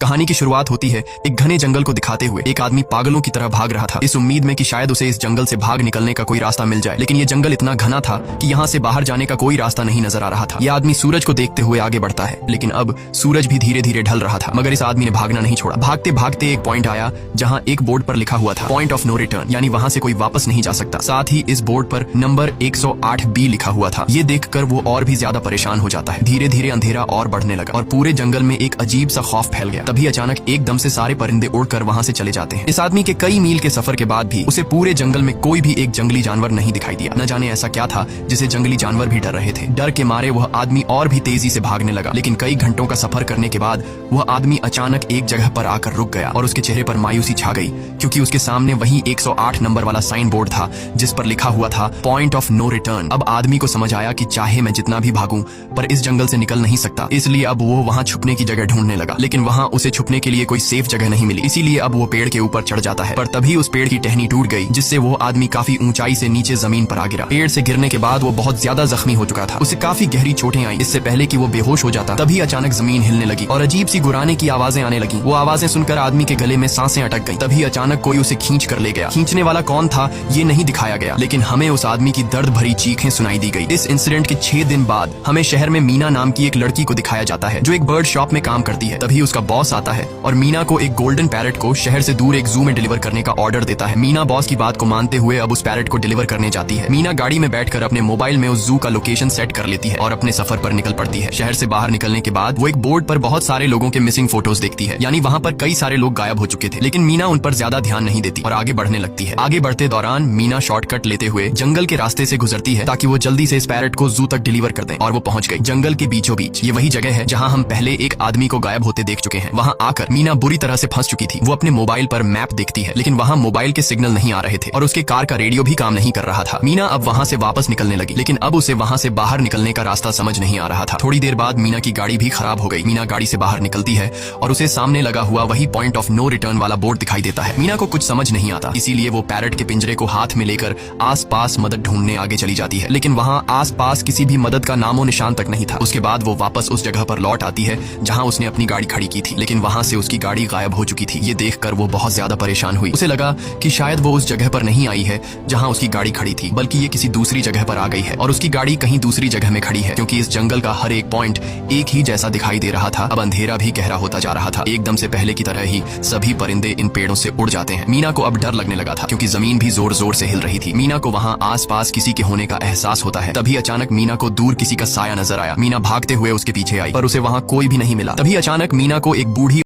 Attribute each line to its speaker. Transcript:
Speaker 1: कहानी की शुरुआत होती है एक घने जंगल को दिखाते हुए। एक आदमी पागलों की तरह भाग रहा था, इस उम्मीद में कि शायद उसे इस जंगल से भाग निकलने का कोई रास्ता मिल जाए। लेकिन ये जंगल इतना घना था कि यहाँ से बाहर जाने का कोई रास्ता नहीं नजर आ रहा था। यह आदमी सूरज को देखते हुए आगे बढ़ता है, लेकिन अब सूरज भी धीरे धीरे ढल रहा था। मगर इस आदमी ने भागना नहीं छोड़ा। भागते भागते एक पॉइंट आया जहाँ एक बोर्ड पर लिखा हुआ था पॉइंट ऑफ नो रिटर्न, यानी वहाँ से कोई वापस नहीं जा सकता। साथ ही इस बोर्ड पर नंबर 108B लिखा हुआ था। ये देखकर वो और भी ज्यादा परेशान हो जाता है। धीरे धीरे अंधेरा और बढ़ने लगा और पूरे जंगल में एक अजीब सा खौफ फैल गया। तभी अचानक एकदम से सारे परिंदे उड़कर वहाँ से चले जाते हैं। इस आदमी के कई मील के सफर के बाद भी उसे पूरे जंगल में कोई भी एक जंगली जानवर नहीं दिखाई दिया। न जाने ऐसा क्या था जिसे जंगली जानवर भी डर रहे थे। डर के मारे वह आदमी और भी तेजी से भागने लगा। लेकिन कई घंटों का सफर करने के बाद वह आदमी अचानक एक जगह पर आकर रुक गया और उसके चेहरे पर मायूसी छा गई, क्योंकि उसके सामने वही 108 नंबर वाला साइन बोर्ड था जिस पर लिखा हुआ था पॉइंट ऑफ नो रिटर्न। अब आदमी को समझ आया कि चाहे मैं जितना भी भागूं पर इस जंगल से निकल नहीं सकता। इसलिए अब वो वहाँ छुपने की जगह ढूंढने लगा, लेकिन वहाँ उसे छुपने के लिए कोई सेफ जगह नहीं मिली। इसीलिए अब वो पेड़ के ऊपर चढ़ जाता है, पर तभी उस पेड़ की टहनी टूट गई, जिससे वो आदमी काफी ऊंचाई से नीचे जमीन पर आ गिरा। पेड़ से गिरने के बाद वो बहुत ज्यादा जख्मी हो चुका था। उसे काफी गहरी चोटें आई। इससे पहले कि वो बेहोश हो जाता तभी अचानक जमीन हिलने लगी और अजीब सी गुराने की आवाजें आने लगी। वो आवाजें सुनकर आदमी के गले में सांसें अटक गईं। तभी अचानक कोई उसे खींच कर ले गया। खींचने वाला कौन था ये नहीं दिखाया गया, लेकिन हमें उस आदमी की दर्द भरी चीखें सुनाई दी गई। इस इंसिडेंट के 6 दिन बाद हमें शहर में मीना नाम की एक लड़की को दिखाया जाता है जो एक बर्ड शॉप में काम करती है। तभी उसका बॉस आता है और मीना को एक गोल्डन पैरेट को शहर से दूर एक जू में डिलीवर करने का ऑर्डर देता है। मीना बॉस की बात को मानते हुए अब उस पैरेट को डिलीवर करने जाती है। मीना गाड़ी में बैठकर अपने मोबाइल में उस जू का लोकेशन सेट कर लेती है और अपने सफर पर निकल पड़ती है। शहर से बाहर निकलने के बाद वो एक बोर्ड पर बहुत सारे लोगों के मिसिंग फोटोज देखती है, यानी वहाँ पर कई सारे लोग गायब हो चुके थे। लेकिन मीना उन पर ज्यादा ध्यान नहीं देती और आगे बढ़ने लगती है। आगे बढ़ते दौरान मीना शॉर्टकट लेते हुए जंगल के रास्ते से गुजरती है ताकि वो जल्दी से इस पैरेट को जू तक डिलीवर कर दें, और वो पहुंच गई जंगल के बीचों बीच। ये वही जगह है जहाँ हम पहले एक आदमी को गायब होते देख चुके हैं। वहाँ आकर मीना बुरी तरह से फंस चुकी थी। वो अपने मोबाइल पर मैप देखती है, लेकिन वहाँ मोबाइल के सिग्नल नहीं आ रहे थे और उसके कार का रेडियो भी काम नहीं कर रहा था। मीना अब वहाँ से वापस निकलने लगी, लेकिन अब उसे वहाँ से बाहर निकलने का रास्ता समझ नहीं आ रहा था। थोड़ी देर बाद मीना की गाड़ी भी खराब हो गई। मीना गाड़ी से बाहर निकलती है और उसे सामने लगा हुआ वही पॉइंट ऑफ नो रिटर्न वाला बोर्ड दिखाई देता है। मीना को कुछ समझ नहीं आता, इसीलिए वो पैरेट के पिंजरे को हाथ में लेकर आसपास मदद ढूंढने आगे चली जाती है, लेकिन वहाँ आसपास किसी भी मदद का नामो निशान तक नहीं था। उसके बाद वो वापस उस जगह पर लौट आती है जहाँ उसने अपनी गाड़ी खड़ी की थी, लेकिन वहाँ से उसकी गाड़ी गायब हो चुकी थी। ये देखकर वो बहुत ज्यादा परेशान हुई। उसे लगा कि शायद वो उस जगह पर नहीं आई है जहाँ उसकी गाड़ी खड़ी थी, बल्कि ये किसी दूसरी जगह पर आ गई है और उसकी गाड़ी कहीं दूसरी जगह में खड़ी है, क्योंकि इस जंगल का हर एक पॉइंट एक ही जैसा दिखाई दे रहा था। अब अंधेरा भी गहरा होता जा रहा था। एकदम से पहले की तरह ही सभी परिंदे इन पेड़ों से उड़ जाते हैं। मीना को अब डर लगने लगा था, क्योंकि जमीन भी जोर जोर से हिल रही थी। मीना को वहाँ आसपास किसी के होने का एहसास होता है। तभी अचानक मीना को दूर किसी का साया नजर आया। मीना भागते हुए उसके पीछे आई, पर उसे वहाँ कोई भी नहीं मिला। तभी अचानक मीना को एक बूढ़ी